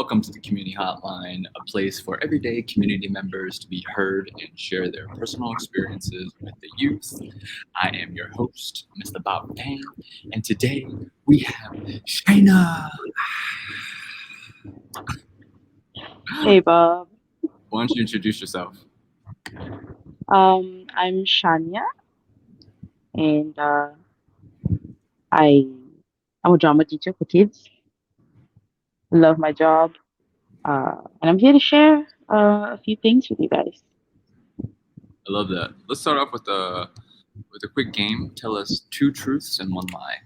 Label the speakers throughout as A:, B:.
A: Welcome to the Community Hotline, a place for everyday community members to be heard and share their personal experiences with the youth. I am your host, Mr. Bob Payne, and today we have Shayna.
B: Hey Bob.
A: Why don't you introduce yourself?
B: I'm Shanya, and I I'm a drama teacher for kids. Love my job, and I'm here to share a few things with you guys.
A: I love that. Let's start off with a quick game. Tell us two truths and one lie.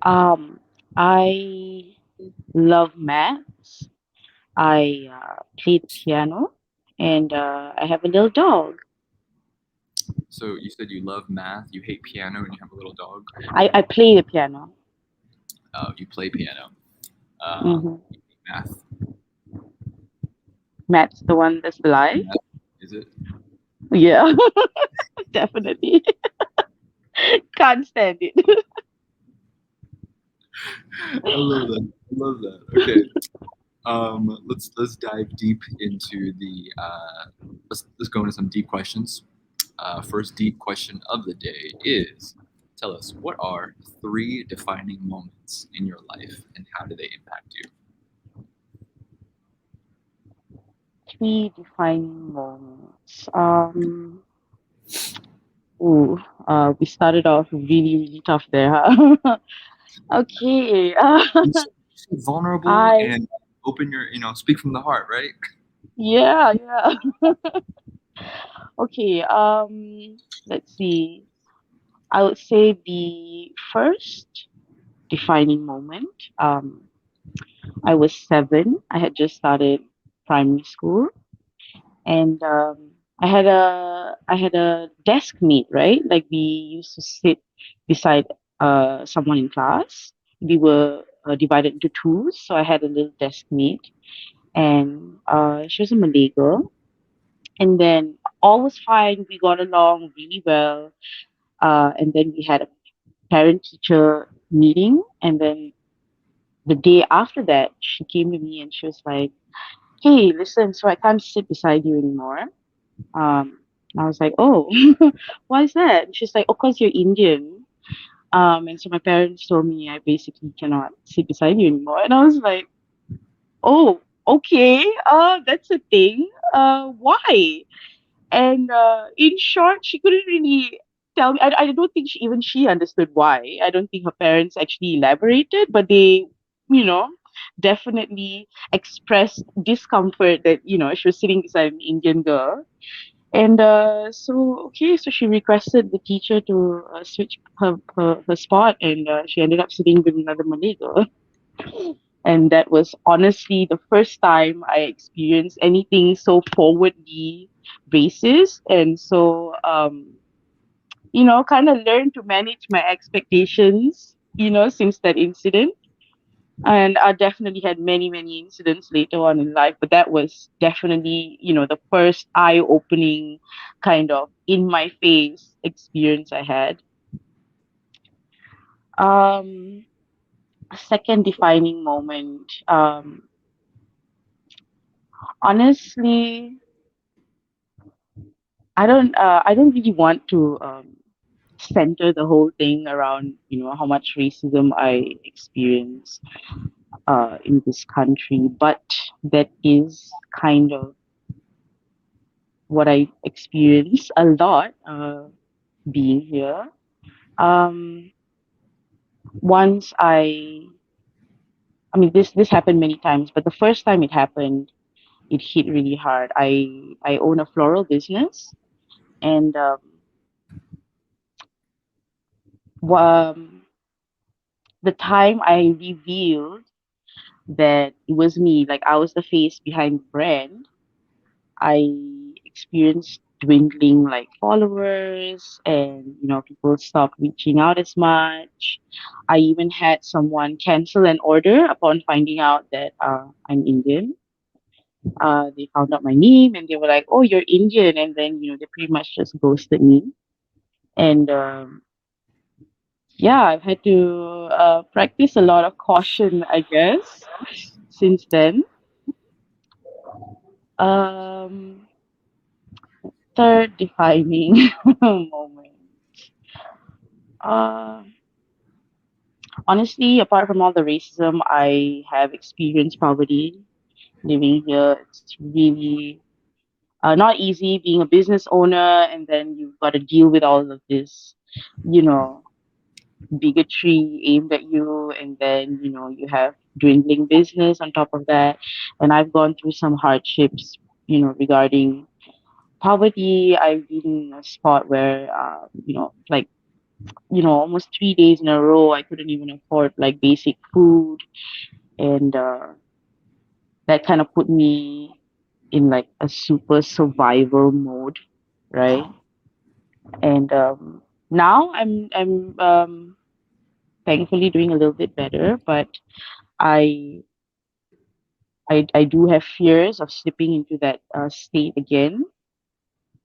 B: Um, I love maths. I play the piano, and I have a little dog.
A: So you said you love math, you hate piano, and you have a little dog.
B: I play the piano.
A: You play piano.
B: hmm
A: You hate math.
B: Maths, the one that's the lie.
A: Math, is it?
B: Yeah, definitely. Can't stand it.
A: I love that. I love that. Okay. Let's dive deep into the let's go into some deep questions. First deep question of the day is: tell us, what are three defining moments in your life, and how do they impact you?
B: Three defining moments. We started off really, really tough there, huh? Okay.
A: You say vulnerable
B: I
A: and open your, speak from the heart, right?
B: yeah, yeah. Okay. Let's see. I would say the first defining moment. I was 7. I had just started primary school, and I had a desk mate, right? Like we used to sit beside someone in class. We were divided into twos, so I had a little desk mate, and she was a Malay girl. And then all was fine. We got along really well. And then we had a parent teacher meeting, and then the day after that, she came to me and she was like, "Hey, listen, so I can't sit beside you anymore." And I was like, "Oh, why is that?" And she's like, "Oh, cause you're Indian." And so my parents told me I basically cannot sit beside you anymore. And I was like, "Oh, okay. That's a thing. Why?" And in short, she couldn't really tell me. I don't think she understood why. I don't think her parents actually elaborated, but they, you know, definitely expressed discomfort that she was sitting beside an Indian girl. And so she requested the teacher to switch her spot, and she ended up sitting with another Malay girl. And that was honestly the first time I experienced anything so forwardly racist. And so, kind of learned to manage my expectations, since that incident. And I definitely had many, many incidents later on in life, but that was definitely, the first eye-opening kind of in my face experience I had. Um, a second defining moment. Honestly, I don't really want to center the whole thing around, how much racism I experience in this country, but that is kind of what I experience a lot being here. Um, once I mean, this happened many times, but the first time it happened, it hit really hard. I own a floral business, and um, the time I revealed that it was me, like I was the face behind the brand, I experienced dwindling like followers, and people stopped reaching out as much. I even had someone cancel an order upon finding out that I'm Indian. They found out my name and they were like, "Oh, you're Indian," and then they pretty much just ghosted me. And Yeah, I've had to practice a lot of caution, I guess, since then. Um, Third defining moment. Uh, Honestly, apart from all the racism, I have experienced poverty living here. It's really not easy being a business owner, and then you've got to deal with all of this, you know, bigotry aimed at you, and then you have dwindling business on top of that. And I've gone through some hardships, regarding poverty. I've been in a spot where, like, almost 3 days in a row, I couldn't even afford like basic food, and that kind of put me in like a super survival mode, right? And now I'm thankfully doing a little bit better, but I I do have fears of slipping into that state again.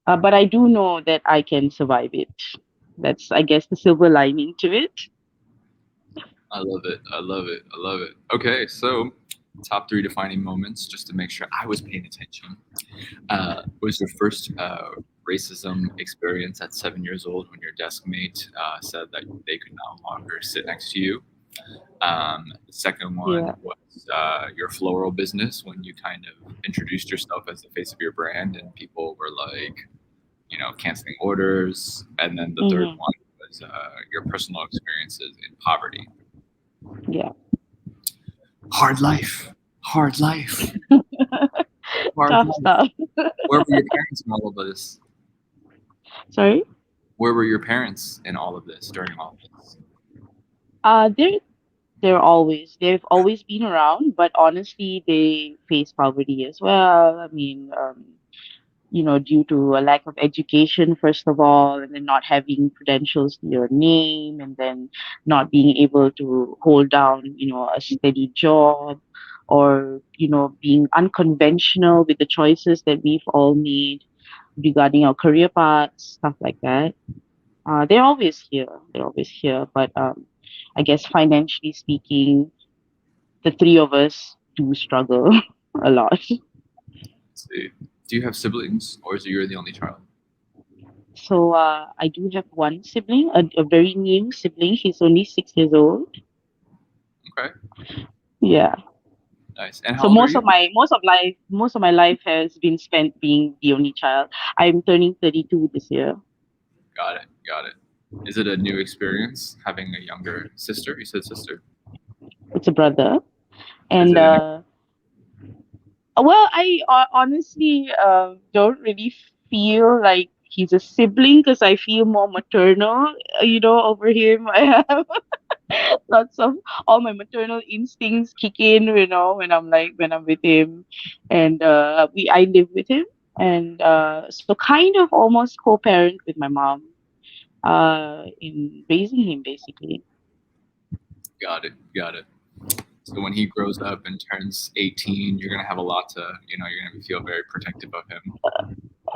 B: But I do know that I can survive it. That's, I guess, the silver lining to it.
A: I love it. I love it. I love it. Okay, so top three defining moments, just to make sure I was paying attention. Was your first racism experience at 7 years old when your desk mate said that they could no longer sit next to you? The second
B: Yeah.
A: one was your floral business when you kind of introduced yourself as the face of your brand and people were like, canceling orders. And then the third
B: Hmm.
A: one was your personal experiences in poverty.
B: Yeah.
A: Hard life, hard life, hard
B: Tough
A: life.
B: stuff.
A: Where were your parents in all of this?
B: Sorry.
A: Where were your parents in all of this during all of this?
B: They've always been around, but honestly, they face poverty as well. I mean, due to a lack of education, first of all, and then not having credentials to your name, and then not being able to hold down, a steady job, or, being unconventional with the choices that we've all made regarding our career paths, stuff like that. They're always here. They're always here. But I guess financially speaking, the three of us do struggle a lot.
A: Let's see. Do you have siblings, or is it you're the only child?
B: So I do have one sibling, a very new sibling. He's only 6 years old.
A: Okay,
B: Yeah.
A: nice. And how
B: So
A: old are you?
B: most of my life has been spent being the only child. I'm turning 32 this year.
A: Got it. Got it. Is it a new experience having a younger sister? You said sister.
B: It's a brother,
A: Is
B: and
A: it a new?
B: well, I honestly don't really feel like he's a sibling because I feel more maternal, over him. I have lots of all my maternal instincts kick in, when I'm with him, and I live with him, and so kind of almost co-parent with my mom in raising him, basically.
A: Got it. Got it. So when he grows up and turns 18, you're gonna have a lot to, you're gonna feel very protective of him.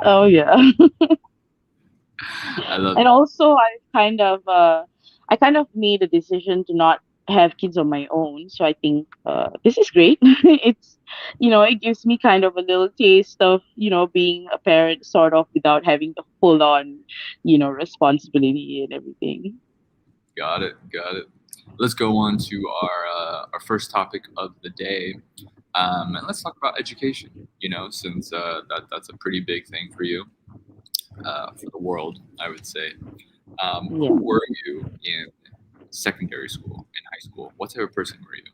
B: Oh yeah.
A: I love
B: And
A: it.
B: also I kind of made a decision to not have kids on my own. So I think this is great. It's it gives me kind of a little taste of, being a parent sort of without having the full on, responsibility and everything.
A: Got it. Got it. Let's go on to our first topic of the day, and let's talk about education. Since that's a pretty big thing for you, for the world, I would say.
B: Yeah.
A: Who were you in secondary school, in high school? What type of person were you?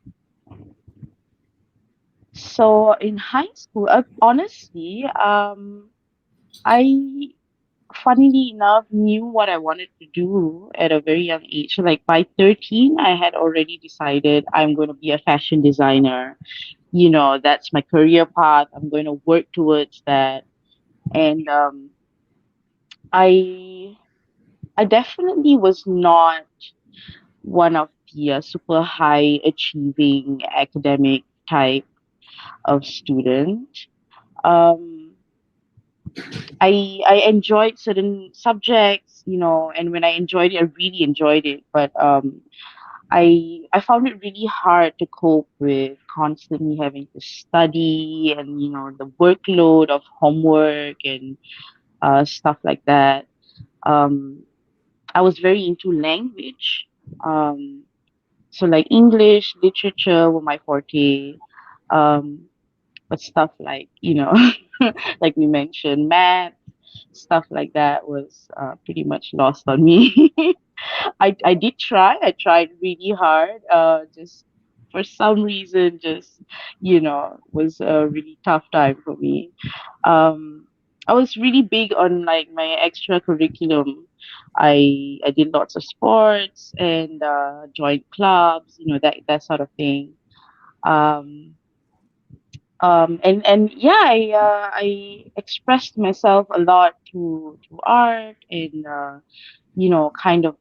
B: So in high school, honestly, I funnily enough knew what I wanted to do at a very young age. Like by 13, I had already decided I'm going to be a fashion designer. That's my career path. I'm going to work towards that. And I I definitely was not one of the super high achieving academic type of student. Um, I enjoyed certain subjects, and when I enjoyed it, I really enjoyed it. But I found it really hard to cope with constantly having to study and the workload of homework and stuff like that. Um, I was very into language. Um, so like English, literature were my forte. Um, but stuff like, like we mentioned, math, stuff like that was pretty much lost on me. I did try. I tried really hard. Just for some reason, just was a really tough time for me. I was really big on like my extra curriculum. I did lots of sports and joined clubs, that sort of thing. Um, and yeah, I expressed myself a lot through art and kind of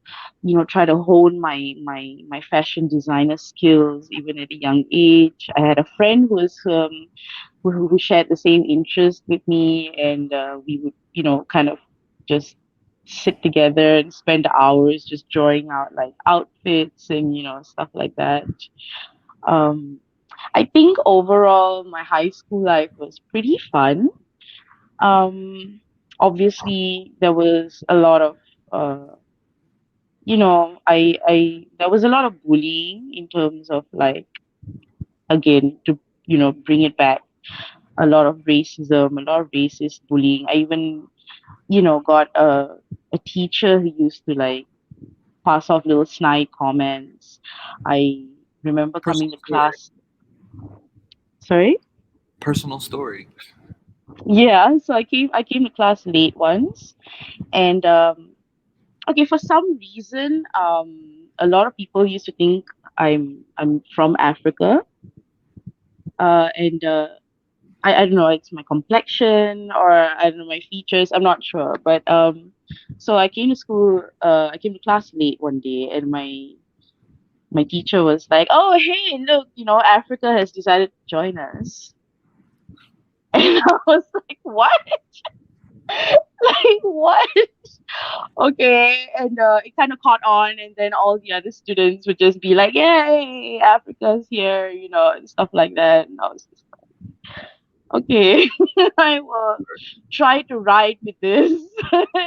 B: try to hone my fashion designer skills even at a young age. I had a friend who shared the same interest with me, and we would kind of just sit together and spend hours just drawing out like outfits and stuff like that. um I think overall my high school life was pretty fun. um Obviously there was a lot of I there was a lot of bullying in terms of like, again, to bring it back, a lot of racism, a lot of racist bullying. I even got a teacher who used to like pass off little snide comments. I remember coming
A: Personal
B: to
A: story.
B: class. Sorry.
A: Personal story.
B: Yeah, so I came to class late once, and okay, for some reason, a lot of people used to think I'm from Africa, and I don't know, it's my complexion or I don't know, my features. I'm not sure, but so I came to class late one day, and my teacher was like, "Oh, hey, look, Africa has decided to join us," and I was like, "What? Like what?" Okay, and it kind of caught on, and then all the other students would just be like, "Yay, Africa's here," and stuff like that. And I was just okay. I will try to ride with this.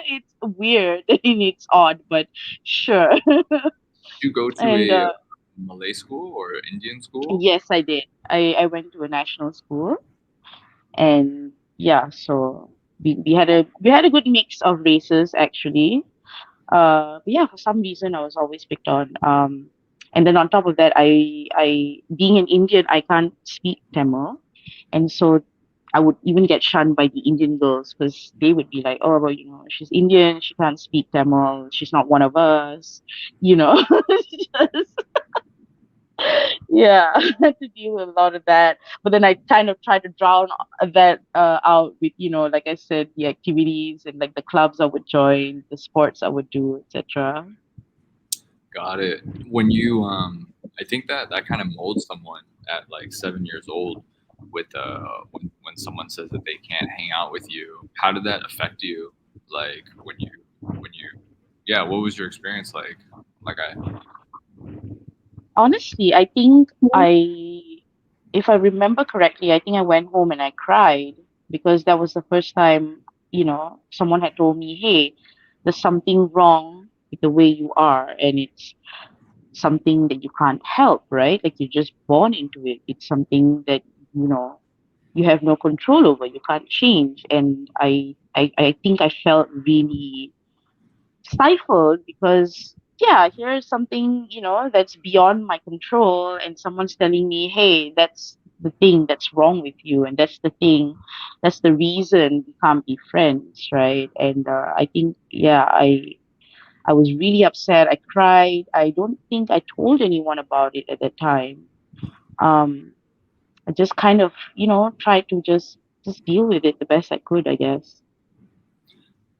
B: It's weird and it's odd, but sure.
A: Did you go to
B: And
A: a Malay school or Indian school?
B: yes, I did. I went to a national school, and yeah, so we had a good mix of races actually. But yeah, for some reason I was always picked on. And then on top of that, I being an Indian, I can't speak Tamil, and so I would even get shunned by the Indian girls because they would be like, "Oh, well, she's Indian, she can't speak Tamil, she's not one of us," you know. Just, yeah, I had to deal with a lot of that. But then I kind of tried to drown that out with, like I said, the activities and like the clubs I would join, the sports I would do, etc.
A: Got it. When you I think that that kind of molds someone at like 7 years old. With when someone says that they can't hang out with you, how did that affect you? Like when you yeah, what was your experience like? Like I
B: Honestly, I think if I remember correctly, I think I went home and I cried because that was the first time, someone had told me, "Hey, there's something wrong with the way you are, and it's something that you can't help, right? Like you're just born into it. It's something that, you know, you have no control over. You can't change." And I think I felt really stifled because yeah, here's something that's beyond my control, and someone's telling me, "Hey, that's the thing that's wrong with you, and that's the reason we can't be friends," right? And I think, yeah, I was really upset. I cried. I don't think I told anyone about it at that time. um I just kind of tried to just deal with it the best I could, I guess.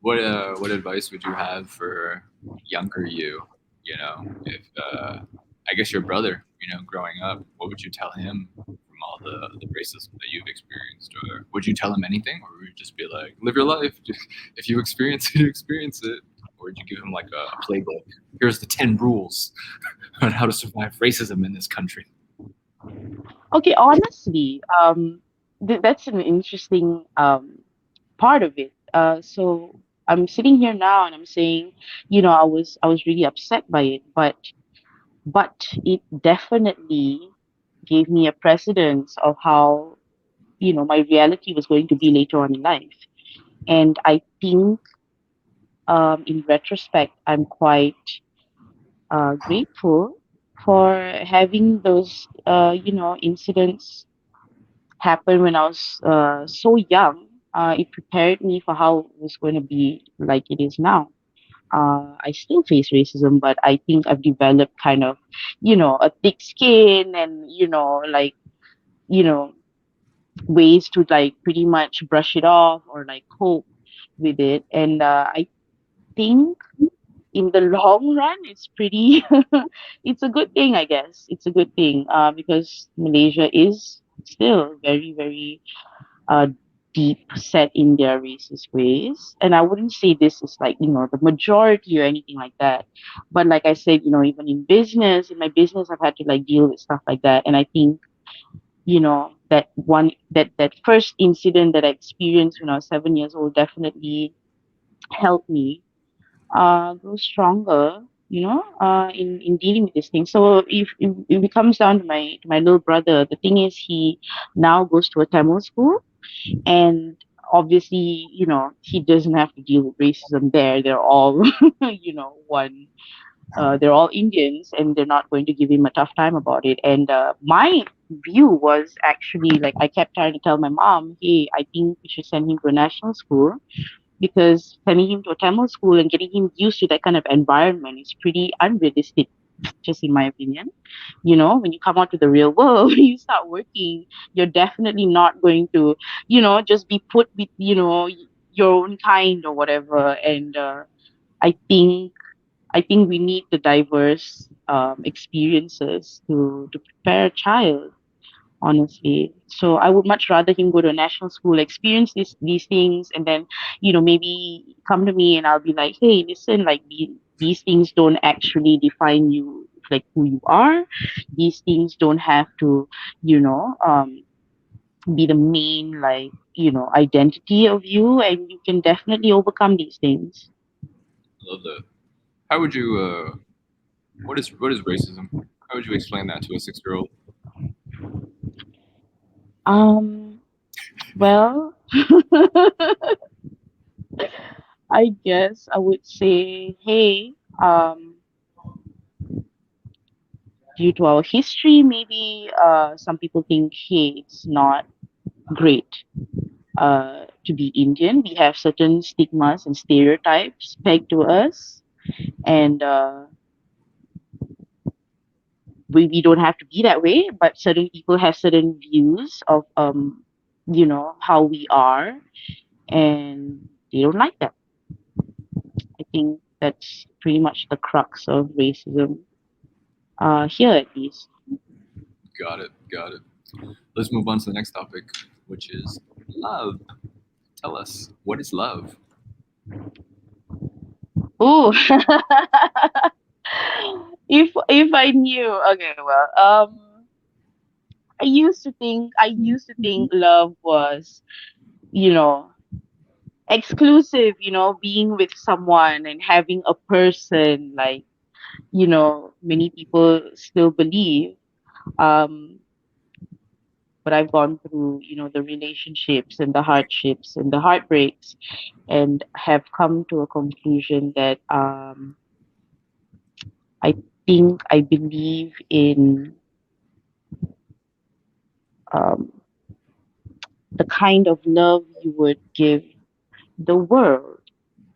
A: what advice would you have for younger you? You know, if I guess your brother, growing up, what would you tell him from all the racism that you've experienced, or would you tell him anything, or would you just be like, live your life? If you experience it, you experience it, or would you give him like a playbook? Here's the 10 rules on how to survive racism in this country.
B: Okay, honestly, that's an interesting part of it. So I'm sitting here now and I'm saying, I was really upset by it, but it definitely gave me a precedence of how, my reality was going to be later on in life. And I think, in retrospect, I'm quite grateful for having those, incidents happen when I was so young. It prepared me for how it was going to be like it is now. I still face racism, but I think I've developed kind of, a thick skin and, you know, ways to like pretty much brush it off or like cope with it. And I think in the long run, it's pretty, it's a good thing, I guess. It's a good thing because Malaysia is still very, very uh, deep set in their racist ways. And I wouldn't say this is like, the majority or anything like that. But like I said, even in my business, I've had to like deal with stuff like that. And I think, that first incident that I experienced when I was 7 years old definitely helped me grow stronger, in dealing with this thing. So if it comes down to my little brother, the thing is he now goes to a Tamil school, and obviously, he doesn't have to deal with racism there. They're all, one. They're all Indians, and they're not going to give him a tough time about it. And my view was actually like I kept trying to tell my mom, "Hey, I think we should send him to a national school because sending him to a Tamil school and getting him used to that kind of environment is pretty unrealistic." Just in my opinion, when you come out to the real world, you start working, you're definitely not going to, just be put with, your own kind or whatever. And I think I think we need the diverse experiences to prepare a child, honestly. So I would much rather him go to a national school, experience these things, and then, maybe come to me and I'll be like, hey, listen, like these things don't actually define you, like who you are. These things don't have to, be the main, like, identity of you, and you can definitely overcome these things.
A: I love that. How would you? What is racism? How would you explain that to a 6-year-old?
B: Um, well, I guess I would say, hey, due to our history, maybe some people think, hey, it's not great to be Indian. We have certain stigmas and stereotypes pegged to us, and we don't have to be that way. But certain people have certain views of, how we are, and they don't like that. I think that's pretty much the crux of racism, here at least.
A: Got it. Got it. Let's move on to the next topic, which is love. Tell us, what is love?
B: Ooh, if I knew, okay, well, I used to think love was, you know, exclusive, being with someone and having a person, like, many people still believe. Um, but I've gone through, the relationships and the hardships and the heartbreaks, and have come to a conclusion that I think I believe in um, the kind of love you would give the world,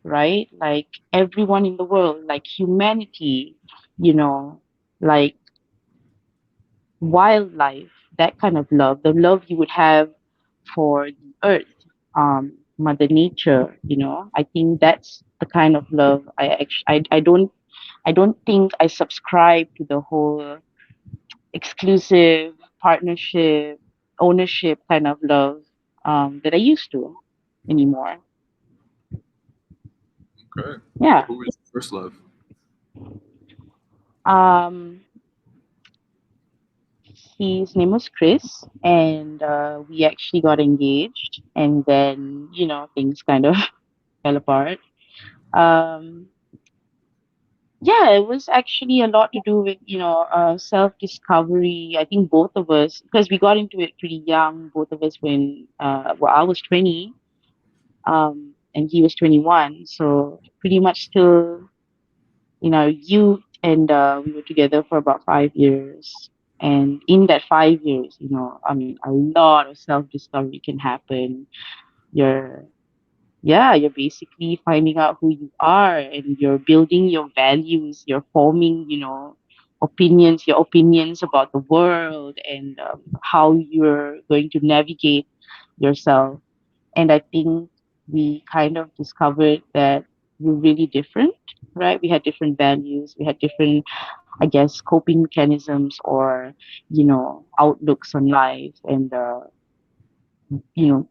B: right? Like everyone in the world, like humanity, you know, like wildlife, that kind of love, the love you would have for the earth, Mother Nature, I think that's the kind of love I don't think I subscribe to the whole exclusive partnership. ownership kind of love that I used to anymore.
A: Okay.
B: Yeah.
A: Who was your first love?
B: Um, his name was Chris, and we actually got engaged, and then things kind of fell apart. Um, yeah, it was actually a lot to do with self discovery. I think both of us, because we got into it pretty young, both of us when well, I was 20, and he was 21, so pretty much still youth, and we were together for about 5 years. And in that 5 years, I mean, a lot of self discovery can happen. You're, yeah, you're basically finding out who you are, and you're building your values, you're forming, your opinions about the world, and how you're going to navigate yourself. And I think we kind of discovered that we're really different, right? We had different values, we had different, I guess, coping mechanisms, or, outlooks on life, and, you know,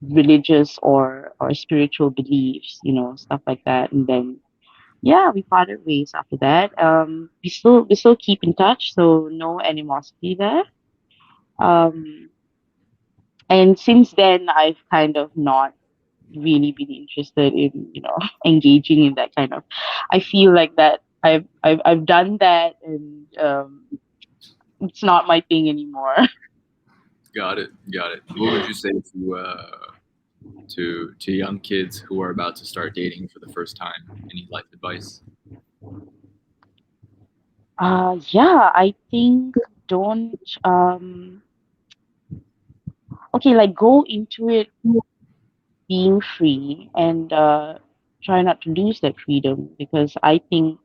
B: religious or spiritual beliefs, stuff like that. And then, yeah, we parted ways after that. We still keep in touch, so no animosity there. Um, and since then, I've kind of not really been interested in engaging in that kind of. I feel like that I've done that, and it's not my thing anymore.
A: Got it. Got it. What would you say to young kids who are about to start dating for the first time? Any life advice?
B: Yeah, I think don't okay, like, go into it being free, and try not to lose that freedom, because I think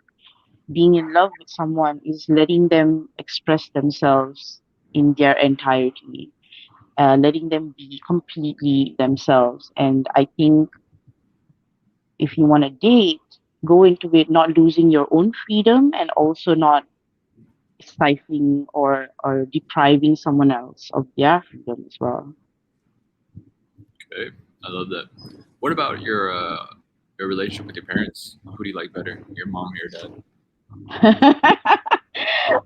B: being in love with someone is letting them express themselves in their entirety, letting them be completely themselves. And I think if you want to date, go into it not losing your own freedom, and also not stifling or depriving someone else of their freedom as well.
A: Okay, I love that. What about your relationship with your parents? Who do you like better, your mom or your dad?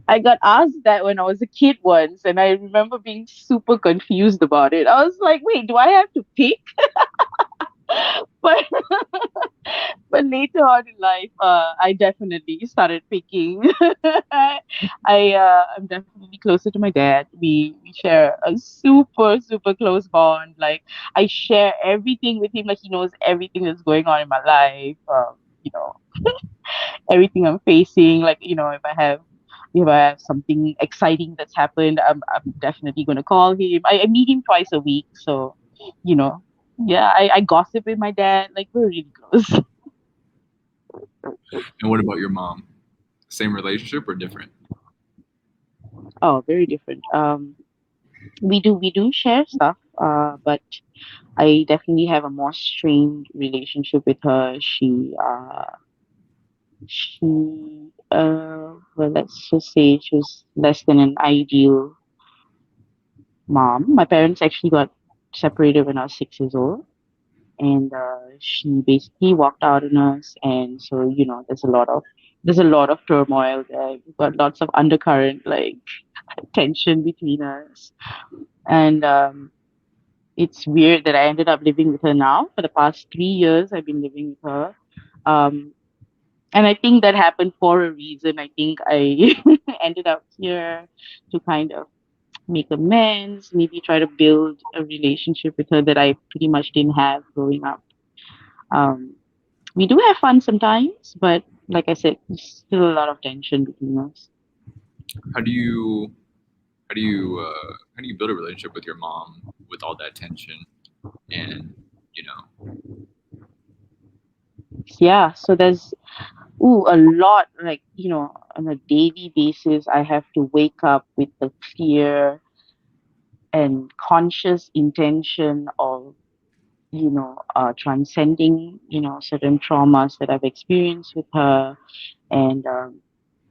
B: I got asked that when I was a kid once, and I remember being super confused about it. I was like, wait, do I have to pick? But but later on in life, I definitely started picking. I'm definitely closer to my dad. We share a super super close bond. Like, I share everything with him. Like, he knows everything that's going on in my life. You know, everything I'm facing. Like, if I have something exciting that's happened, I'm definitely gonna call him. I meet him twice a week, so you know, yeah, I gossip with my dad. Like, we're really close.
A: And what about your mom? Same relationship or different?
B: Oh, very different. We do share stuff, but I definitely have a more strained relationship with her. Well, let's just say she was less than an ideal mom. My parents actually got separated when I was 6 years old, and she basically walked out on us. And so, there's a lot of turmoil there. We've got lots of undercurrent, like, tension between us. And it's weird that I ended up living with her now. For the past 3 years, I've been living with her. Um, and I think that happened for a reason. I think I ended up here to kind of make amends, maybe try to build a relationship with her that I pretty much didn't have growing up. Um, we do have fun sometimes, but like I said, there's still a lot of tension between us.
A: How do you how do you build a relationship with your mom with all that tension and you know
B: Yeah, so there's a lot, like, on a daily basis, I have to wake up with the clear and conscious intention of, transcending, certain traumas that I've experienced with her. And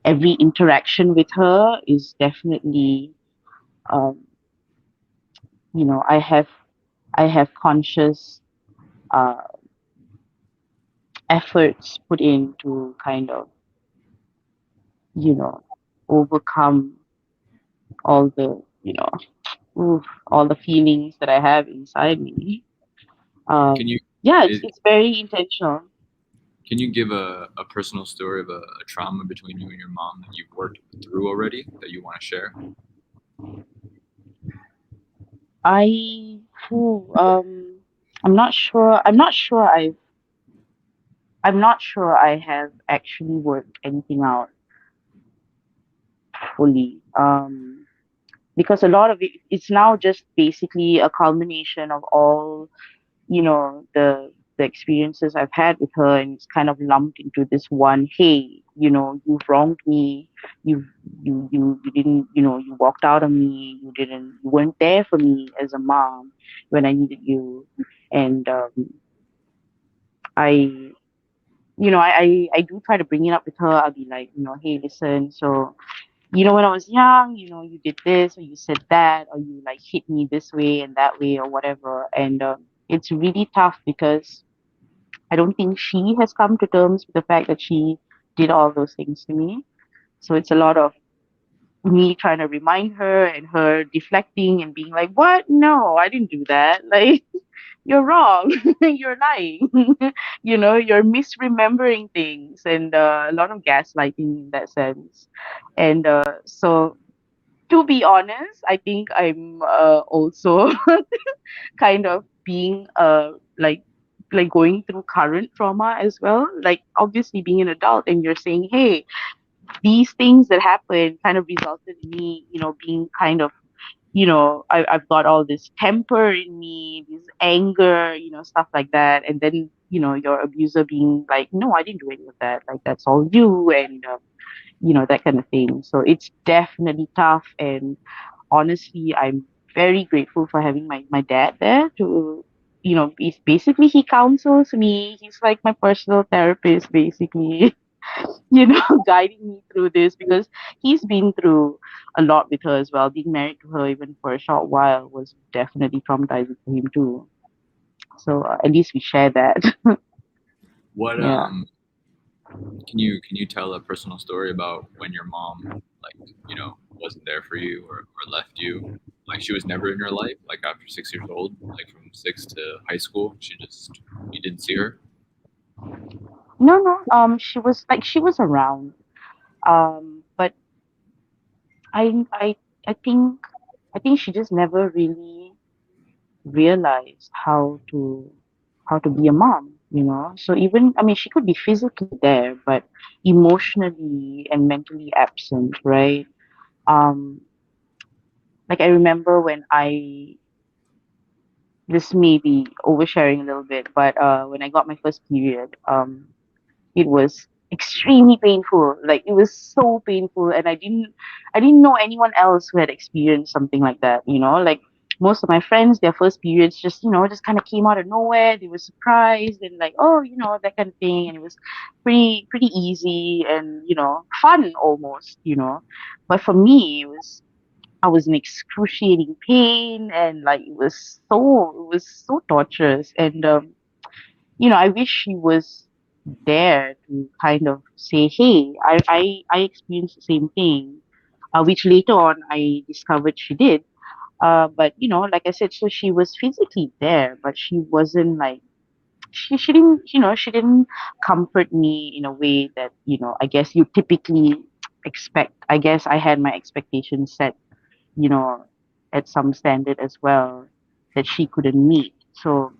B: every interaction with her is definitely um, I have conscious uh, efforts put in to kind of, you know, overcome all the, all the feelings that I have inside me.
A: Can you
B: Yeah, it's
A: is,
B: it's very intentional.
A: can you give a personal story of a trauma between you and your mom that you've worked through already that you want to share?
B: I, whew, I'm not sure. I'm not sure I have actually worked anything out fully. Because a lot of it's now just basically a culmination of all, the experiences I've had with her, and it's kind of lumped into this one. Hey, you've wronged me. You didn't, you walked out on me. You weren't there for me as a mom when I needed you. And I, I do try to bring it up with her. I'll be like, hey, listen, so when I was young, you did this or you said that or you like hit me this way and that way or whatever. And it's really tough because I don't think she has come to terms with the fact that she did all those things to me. So it's a lot of me trying to remind her and her deflecting and being like, what? No, I didn't do that. Like, you're wrong. You're lying. You're misremembering things and a lot of gaslighting in that sense. And so to be honest, I think I'm also kind of being like going through current trauma as well. Like obviously being an adult and you're saying, hey, these things that happened kind of resulted in me, being kind of, I've got all this temper in me, this anger, stuff like that. And then, your abuser being like, no, I didn't do any of that. Like that's all you. And that kind of thing. So it's definitely tough. And honestly, I'm very grateful for having my dad there to, basically he counsels me. He's like my personal therapist, basically, guiding me through this because he's been through a lot with her as well. Being married to her even for a short while was definitely traumatizing for him too. So at least we share that.
A: What
B: Yeah.
A: can you tell a personal story about when your mom like wasn't there for you or left you? Like she was never in your life. Like after 6 years old, like from 6 to high school, you didn't see her.
B: No, no. She was around. But I I I think she just never really realized how to be a mom. So even I mean she could be physically there, but emotionally and mentally absent, right? Um, like I remember when this may be oversharing a little bit, but when I got my first period, it was extremely painful. Like it was so painful, and I didn't know anyone else who had experienced something like that. Like most of my friends, their first periods just kind of came out of nowhere. They were surprised and like, oh, that kind of thing, and it was pretty easy and fun almost. But for me, I was in excruciating pain and like it was so torturous and I wish she was there to kind of say, hey, I experienced the same thing, which later on I discovered she did. But like I said, so she was physically there, but she wasn't like she didn't comfort me in a way that I guess you typically expect. I guess I had my expectations set, you know, at some standard as well that she couldn't meet. So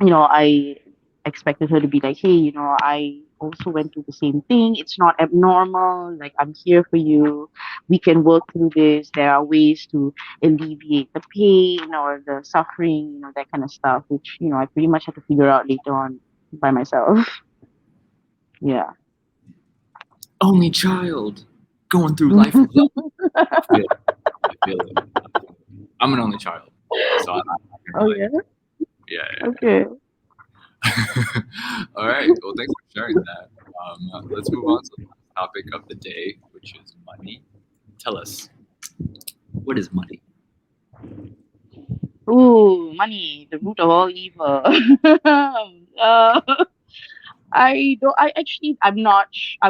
B: I expected her to be like, hey, I also went through the same thing. It's not abnormal. Like, I'm here for you. We can work through this. There are ways to alleviate the pain or the suffering, that kind of stuff, which, I pretty much had to figure out later on by myself. Yeah.
A: Only child going through life alone. I feel it. I feel it. I'm an only child, so I can
B: Oh,
A: relate.
B: yeah.
A: Yeah,
B: Okay.
A: yeah. All right. Well, thanks for sharing that. Let's move on to the last topic of the day, which is money. Tell us, what is money?
B: Ooh, money, the root of all evil. uh, I don't. I actually. I'm not.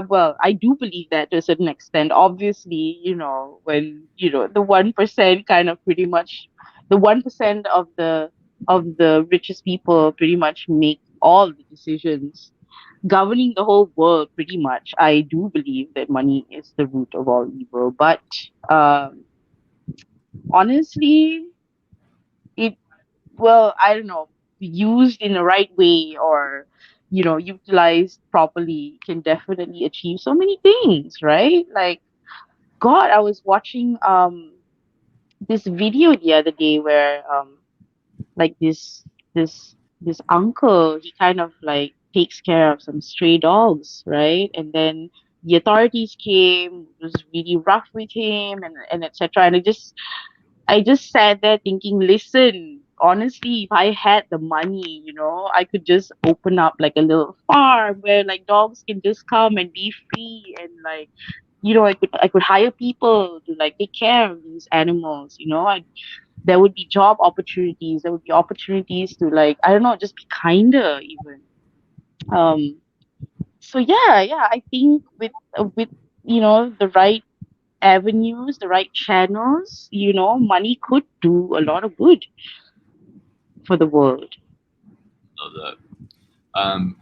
B: Well, I do believe that to a certain extent. Obviously, when the 1% kind of pretty much, the 1% of the richest people pretty much make all the decisions governing the whole world. Pretty much, I do believe that money is the root of all evil. But um, honestly, it well, I don't know, used in the right way or utilized properly can definitely achieve so many things, right? Like, God, I was watching this video the other day where like this uncle, he kind of like takes care of some stray dogs, right? And then the authorities came, was really rough with him and etc. And I just sat there thinking, listen, honestly, if I had the money, I could just open up like a little farm where like dogs can just come and be free and like, I could hire people to like take care of these animals, there would be job opportunities, there would be opportunities to like, I don't know, just be kinder even. Um so yeah, yeah, I think with the right avenues, the right channels, money could do a lot of good for the world.
A: Love that.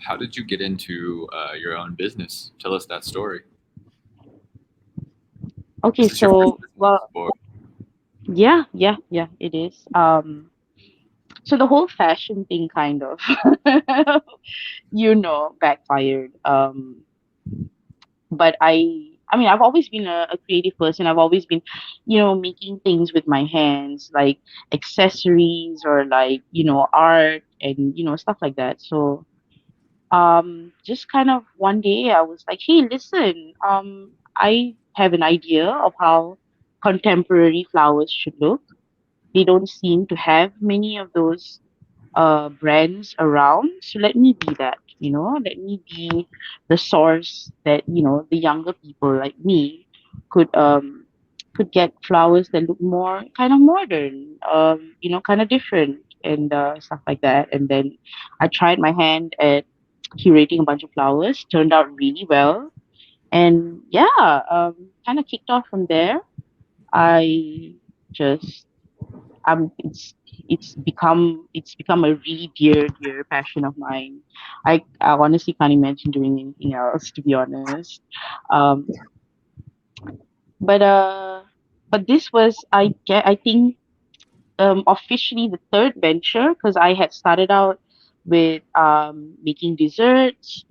A: How did you get into your own business? Tell us that story.
B: Okay,
A: Is this your first
B: so
A: business?
B: well,
A: Or
B: yeah, yeah, yeah, it is. So the whole fashion thing kind of, backfired. But I mean, I've always been a creative person. I've always been, making things with my hands, like accessories or like, art and, stuff like that. So just kind of one day I was like, hey, listen, I have an idea of how contemporary flowers should look. They don't seem to have many of those brands around. So let me be that, let me be the source that, the younger people like me could could get flowers that look more kind of modern, kind of different and stuff like that. And then I tried my hand at curating a bunch of flowers, turned out really well. And yeah, kind of kicked off from there. I just it's become a really dear passion of mine. I honestly can't imagine doing anything else, to be honest. Um, but this was I think officially the third venture because I had started out with making desserts,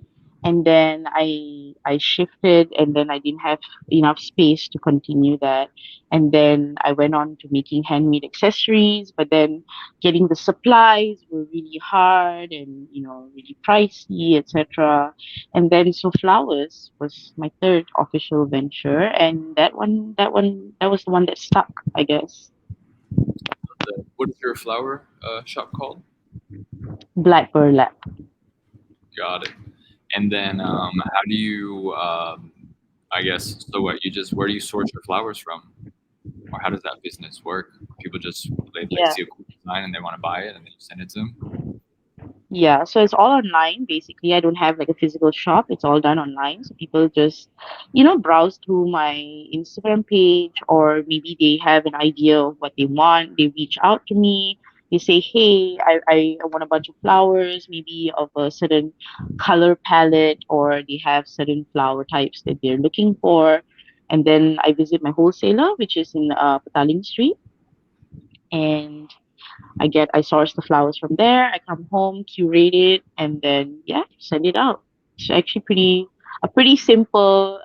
B: and then I shifted, and then I didn't have enough space to continue that, and then I went on to making handmade accessories, but then getting the supplies were really hard and really pricey, etc. And then so flowers was my third official venture, and that was the one that stuck, I guess.
A: what is your flower shop called?
B: Black burlap.
A: Got it. And then how do you? I guess so. What you just where do you source your flowers from, or how does that business work? People just they
B: Yeah.
A: see a cool design and they want to buy it, and then you send it to them.
B: Yeah, so it's all online basically. I don't have like a physical shop. It's all done online. So people just, browse through my Instagram page, or maybe they have an idea of what they want. They reach out to me. They say, hey, I want a bunch of flowers, maybe of a certain color palette, or they have certain flower types that they're looking for. And then I visit my wholesaler, which is in Pataling Street. And I source the flowers from there. I come home, curate it, and then yeah, send it out. It's actually a pretty simple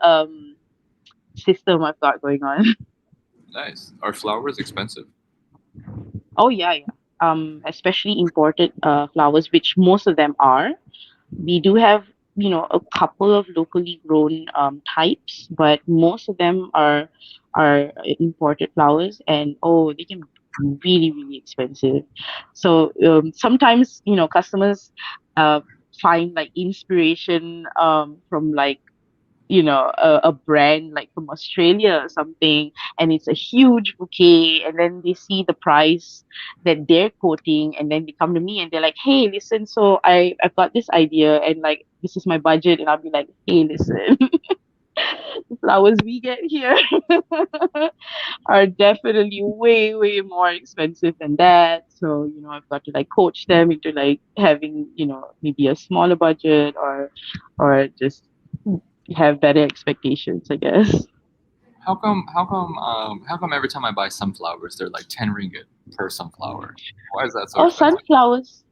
B: system I've got going on.
A: Nice. Are flowers expensive?
B: Oh yeah, yeah. Especially imported flowers, which most of them are. We do have, a couple of locally grown types, but most of them are imported flowers, and oh, they can be really, really expensive. So sometimes, customers uh, find like inspiration from like a brand like from Australia or something, and it's a huge bouquet, and then they see the price that they're quoting, and then they come to me and they're like, hey, listen, so I've got this idea, and like this is my budget, and I'll be like, hey, listen, the flowers we get here are definitely way, way more expensive than that. So, I've got to like coach them into like having, maybe a smaller budget, or just have better expectations, I guess.
A: How come every time I buy sunflowers, they're like 10 ringgit per sunflower? Why is that so
B: Oh,
A: expensive?
B: sunflowers.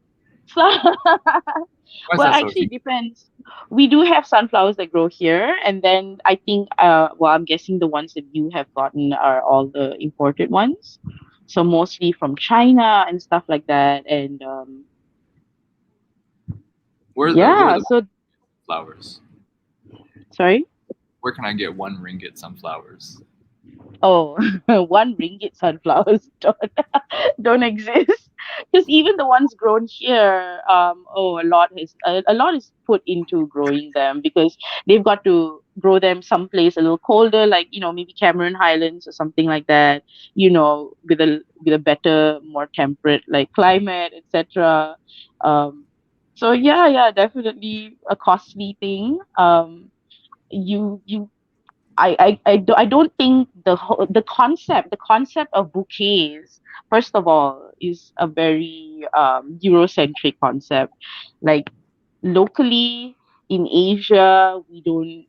A: Why is
B: Well,
A: that so
B: actually, it
A: expensive?
B: depends. We do have sunflowers that grow here, and then I think, well, I'm guessing the ones that you have gotten are all the imported ones. So mostly from China and stuff like that. And
A: Where are
B: yeah,
A: the
B: so
A: flowers?
B: sorry.
A: Where can I get 1 ringgit sunflowers?
B: Oh, 1 ringgit sunflowers don't exist. Because even the ones grown here, a lot is put into growing them, because they've got to grow them someplace a little colder, like maybe Cameron Highlands or something like that. With a better, more temperate like climate, etc. Um, so yeah, yeah, definitely a costly thing. You I don't think the concept of bouquets, first of all, is a very Eurocentric concept. Like, locally in Asia, we don't,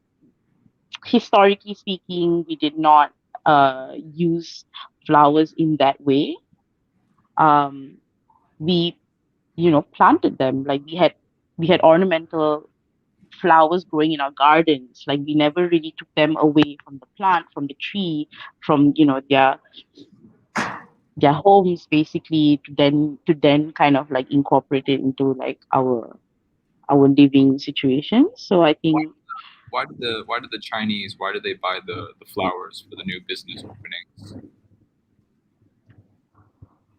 B: historically speaking, we did not use flowers in that way. Um, we planted them, like we had ornamental flowers growing in our gardens. Like, we never really took them away from the plant, from the tree, from their homes, basically, to then kind of like incorporate it into like our living situation. So I
A: Why,
B: think,
A: why did the Chinese, why did they buy the flowers for the new business openings?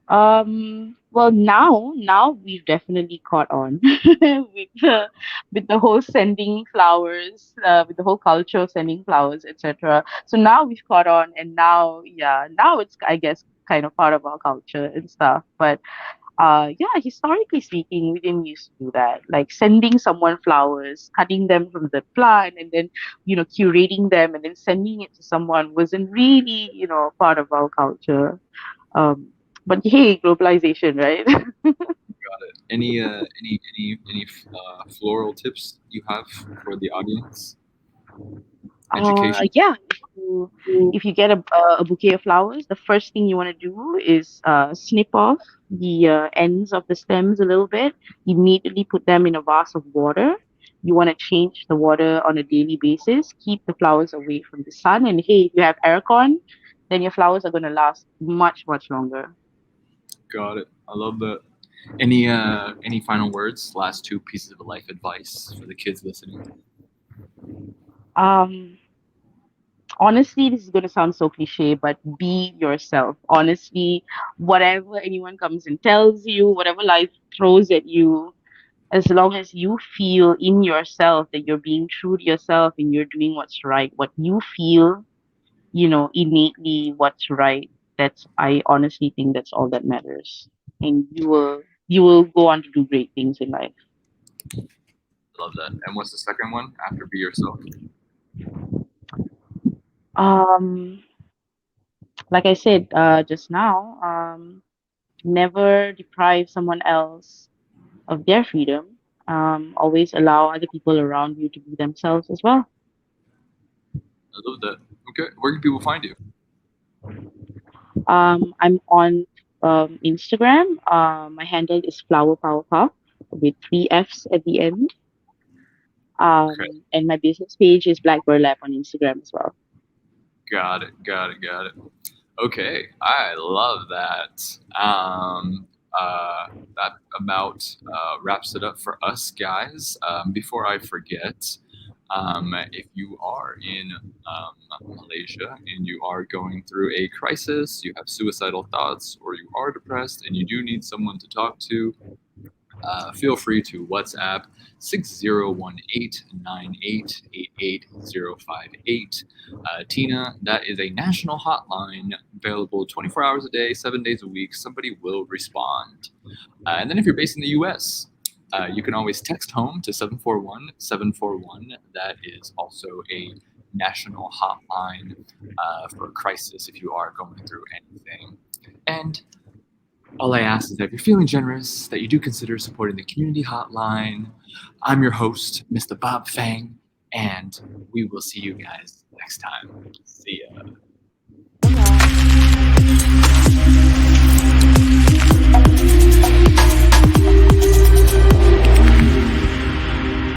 B: well, now we've definitely caught on with the whole sending flowers, with the whole culture of sending flowers, etc. So now we've caught on, and now, yeah, now it's, I guess, kind of part of our culture and stuff. But yeah, historically speaking, we didn't used to do that. Like sending someone flowers, cutting them from the plant, and then curating them, and then sending it to someone wasn't really part of our culture. Um, but hey, globalization, right?
A: Any floral tips you have for the audience? Education.
B: Yeah. If you get a bouquet of flowers, the first thing you want to do is snip off the ends of the stems a little bit. Immediately put them in a vase of water. You want to change the water on a daily basis. Keep the flowers away from the sun. And hey, if you have aircon, then your flowers are going to last much, much longer.
A: Got it. I love that. Any final words? Last two pieces of life advice for the kids listening.
B: Um, Honestly, this is going to sound so cliche, but be yourself. Honestly, whatever anyone comes and tells you, whatever life throws at you, as long as you feel in yourself that you're being true to yourself and you're doing what's right, what you feel, innately what's right, I honestly think that's all that matters. And you will go on to do great things in life.
A: Love that. And what's the second one after be yourself?
B: Um, like I said just now, never deprive someone else of their freedom. Always allow other people around you to be themselves as well.
A: I love that. Okay, where can people find you?
B: I'm on Instagram. My handle is Flower Power Puff with three F's at the end.
A: Okay,
B: And my business page is Black Burlap on Instagram as well.
A: got it, got it, got it. Okay, I love that. That about wraps it up for us guys. Before I forget, if you are in Malaysia and you are going through a crisis, you have suicidal thoughts, or you are depressed and you do need someone to talk to, feel free to WhatsApp 601898888058. Tina, that is a national hotline available 24 hours a day, 7 days a week. Somebody will respond. And then if you're based in the US, you can always text home to 741-741. That is also a national hotline for a crisis if you are going through anything. And all I ask is that if you're feeling generous, that you do consider supporting the community hotline. I'm your host, Mr. Bob Fang, and we will see you guys next time. See ya.